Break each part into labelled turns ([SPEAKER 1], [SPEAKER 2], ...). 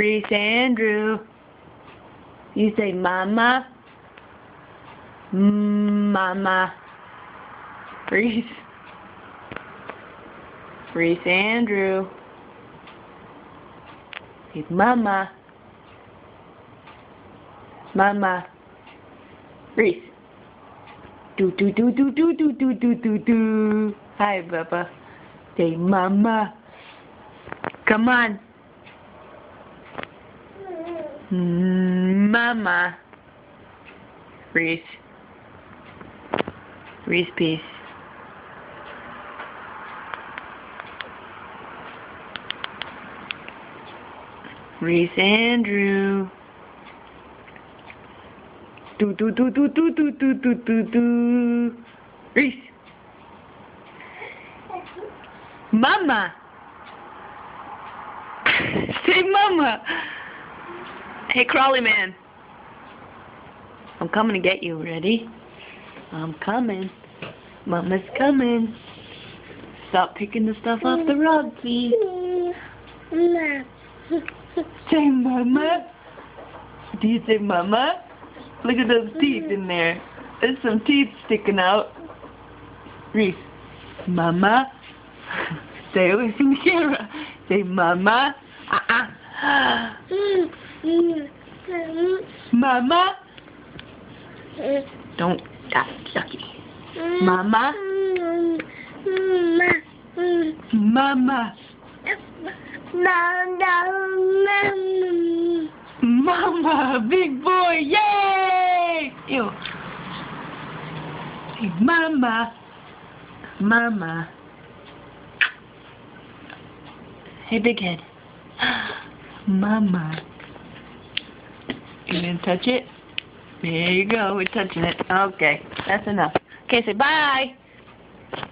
[SPEAKER 1] Reese Andrew. You say mama. Mama. Reese. Reese Andrew. Say mama. Mama. Reese. Do do do do do do do do do do. Hi, Bubba. Say mama. Come on. Mama. Reese. Reese, peace. Reese Andrew. Do do do do do do do do do do. Reese. Mama. Say mama. Hey, Crawly Man. I'm coming to get you. Ready? I'm coming. Mama's coming. Stop picking the stuff off the rug, please. Say mama. Do you say mama? Look at those teeth in there. There's some teeth sticking out. Reese. Mama. Say it with the camera. Say mama. Mama. Don't. That's yucky. Mama. Mama. Mama, big boy, yay! Ew. Say mama. Mama. Hey, big head. Mama. You gonna touch it? There you go, we're touching it. Okay, that's enough. Okay, say bye.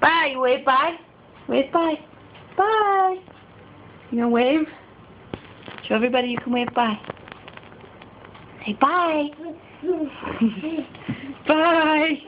[SPEAKER 1] Bye, you wave bye. Wave bye. Bye. You gonna wave? Show everybody you can wave bye. Say bye. Bye.